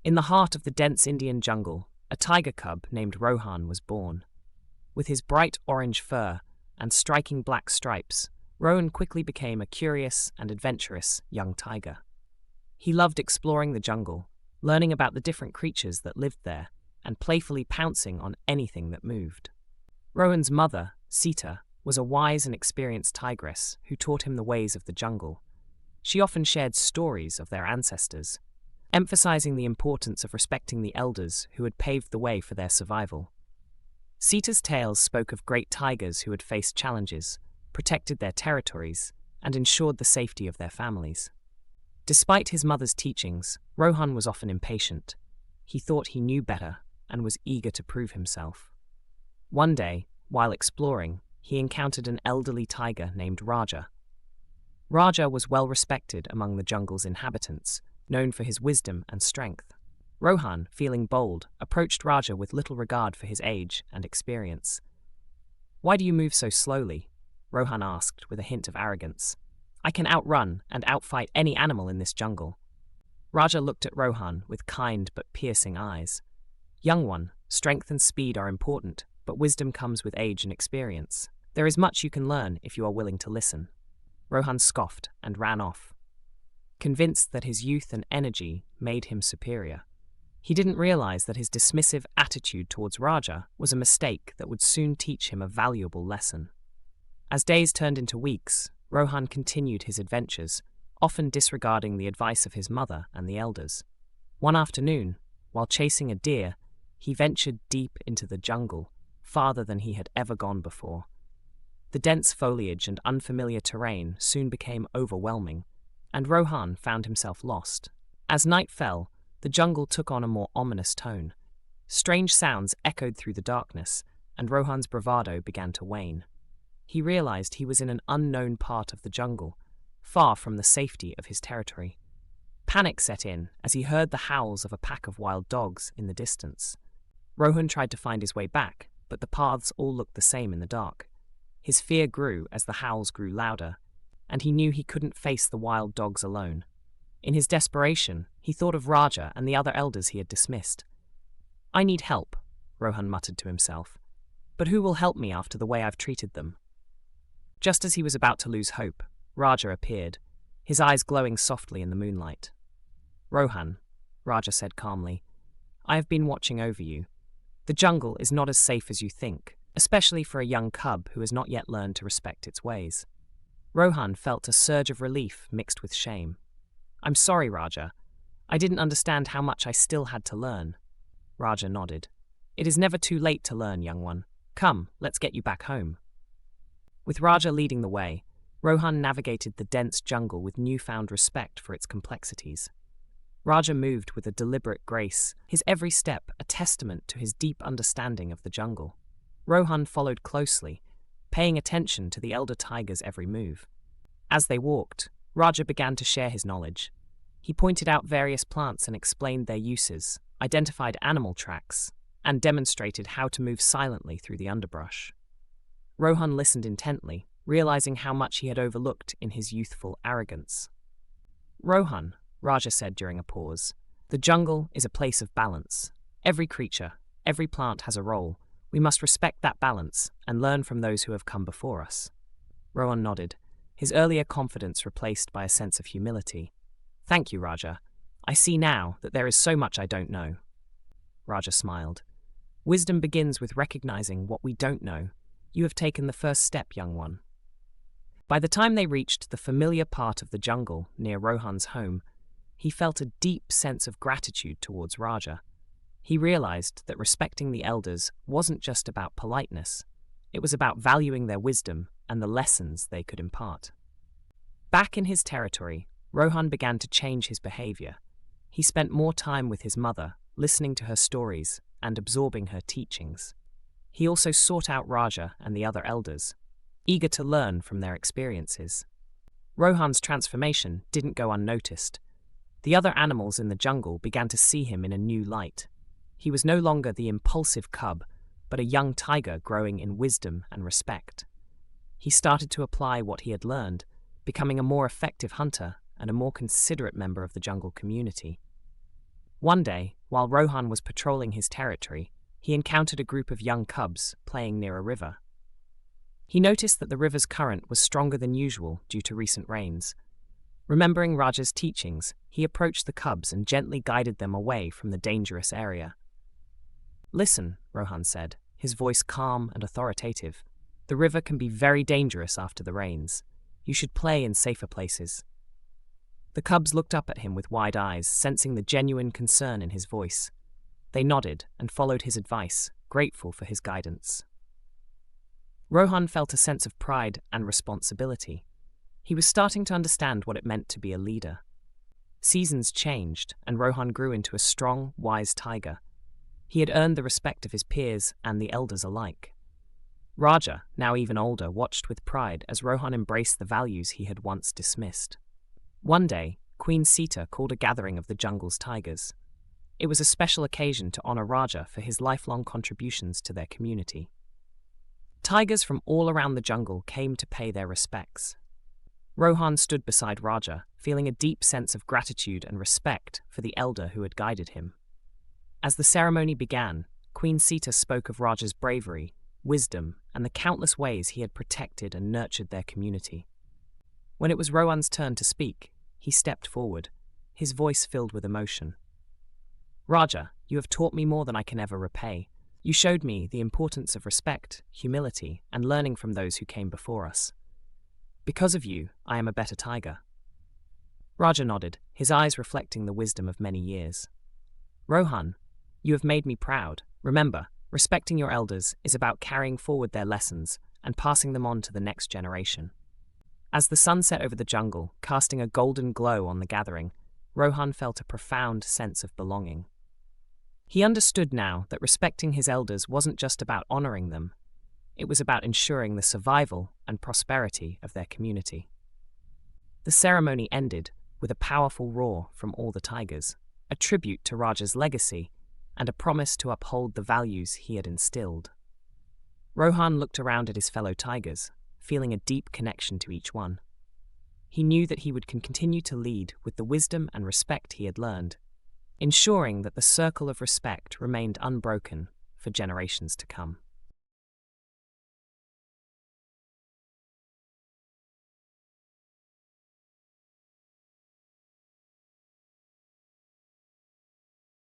In the heart of the dense Indian jungle, a tiger cub named Rohan was born. With his bright orange fur and striking black stripes, Rohan quickly became a curious and adventurous young tiger. He loved exploring the jungle, learning about the different creatures that lived there, and playfully pouncing on anything that moved. Rohan's mother, Sita, was a wise and experienced tigress who taught him the ways of the jungle. She often shared stories of their ancestors, emphasizing the importance of respecting the elders who had paved the way for their survival. Sita's tales spoke of great tigers who had faced challenges, protected their territories, and ensured the safety of their families. Despite his mother's teachings, Rohan was often impatient. He thought he knew better and was eager to prove himself. One day, while exploring, he encountered an elderly tiger named Raja. Raja was well respected among the jungle's inhabitants, known for his wisdom and strength. Rohan, feeling bold, approached Raja with little regard for his age and experience. "Why do you move so slowly?" Rohan asked with a hint of arrogance. "I can outrun and outfight any animal in this jungle." Raja looked at Rohan with kind but piercing eyes. "Young one, strength and speed are important, but wisdom comes with age and experience. There is much you can learn if you are willing to listen." Rohan scoffed and ran off, convinced that his youth and energy made him superior. He didn't realize that his dismissive attitude towards Raja was a mistake that would soon teach him a valuable lesson. As days turned into weeks, Rohan continued his adventures, often disregarding the advice of his mother and the elders. One afternoon, while chasing a deer, he ventured deep into the jungle, farther than he had ever gone before. The dense foliage and unfamiliar terrain soon became overwhelming, and Rohan found himself lost. As night fell, the jungle took on a more ominous tone. Strange sounds echoed through the darkness, and Rohan's bravado began to wane. He realized he was in an unknown part of the jungle, far from the safety of his territory. Panic set in as he heard the howls of a pack of wild dogs in the distance. Rohan tried to find his way back, but the paths all looked the same in the dark. His fear grew as the howls grew louder, and he knew he couldn't face the wild dogs alone. In his desperation, he thought of Raja and the other elders he had dismissed. "I need help," Rohan muttered to himself. "But who will help me after the way I've treated them?" Just as he was about to lose hope, Raja appeared, his eyes glowing softly in the moonlight. "Rohan," Raja said calmly, "I have been watching over you. The jungle is not as safe as you think, especially for a young cub who has not yet learned to respect its ways." Rohan felt a surge of relief mixed with shame. "I'm sorry, Raja. I didn't understand how much I still had to learn." Raja nodded. "It is never too late to learn, young one. Come, let's get you back home." With Raja leading the way, Rohan navigated the dense jungle with newfound respect for its complexities. Raja moved with a deliberate grace, his every step a testament to his deep understanding of the jungle. Rohan followed closely, paying attention to the elder tiger's every move. As they walked, Raja began to share his knowledge. He pointed out various plants and explained their uses, identified animal tracks, and demonstrated how to move silently through the underbrush. Rohan listened intently, realizing how much he had overlooked in his youthful arrogance. "Rohan," Raja said during a pause, "the jungle is a place of balance. Every creature, every plant has a role. We must respect that balance and learn from those who have come before us." Rohan nodded, his earlier confidence replaced by a sense of humility. "Thank you, Raja. I see now that there is so much I don't know." Raja smiled. "Wisdom begins with recognizing what we don't know. You have taken the first step, young one." By the time they reached the familiar part of the jungle near Rohan's home, he felt a deep sense of gratitude towards Raja. He realized that respecting the elders wasn't just about politeness. It was about valuing their wisdom and the lessons they could impart. Back in his territory, Rohan began to change his behavior. He spent more time with his mother, listening to her stories and absorbing her teachings. He also sought out Raja and the other elders, eager to learn from their experiences. Rohan's transformation didn't go unnoticed. The other animals in the jungle began to see him in a new light. He was no longer the impulsive cub, but a young tiger growing in wisdom and respect. He started to apply what he had learned, becoming a more effective hunter and a more considerate member of the jungle community. One day, while Rohan was patrolling his territory, he encountered a group of young cubs playing near a river. He noticed that the river's current was stronger than usual due to recent rains. Remembering Raja's teachings, he approached the cubs and gently guided them away from the dangerous area. "Listen," Rohan said, his voice calm and authoritative. "The river can be very dangerous after the rains. You should play in safer places." The cubs looked up at him with wide eyes, sensing the genuine concern in his voice. They nodded and followed his advice, grateful for his guidance. Rohan felt a sense of pride and responsibility. He was starting to understand what it meant to be a leader. Seasons changed, and Rohan grew into a strong, wise tiger. He had earned the respect of his peers and the elders alike. Raja, now even older, watched with pride as Rohan embraced the values he had once dismissed. One day, Queen Sita called a gathering of the jungle's tigers. It was a special occasion to honor Raja for his lifelong contributions to their community. Tigers from all around the jungle came to pay their respects. Rohan stood beside Raja, feeling a deep sense of gratitude and respect for the elder who had guided him. As the ceremony began, Queen Sita spoke of Raja's bravery, wisdom, and the countless ways he had protected and nurtured their community. When it was Rohan's turn to speak, he stepped forward, his voice filled with emotion. "Raja, you have taught me more than I can ever repay. You showed me the importance of respect, humility, and learning from those who came before us. Because of you, I am a better tiger." Raja nodded, his eyes reflecting the wisdom of many years. "Rohan, you have made me proud. Remember, respecting your elders is about carrying forward their lessons and passing them on to the next generation." As the sun set over the jungle, casting a golden glow on the gathering, Rohan felt a profound sense of belonging. He understood now that respecting his elders wasn't just about honoring them. It was about ensuring the survival and prosperity of their community. The ceremony ended with a powerful roar from all the tigers, a tribute to Raja's legacy and a promise to uphold the values he had instilled. Rohan looked around at his fellow tigers, feeling a deep connection to each one. He knew that he would continue to lead with the wisdom and respect he had learned, ensuring that the circle of respect remained unbroken for generations to come.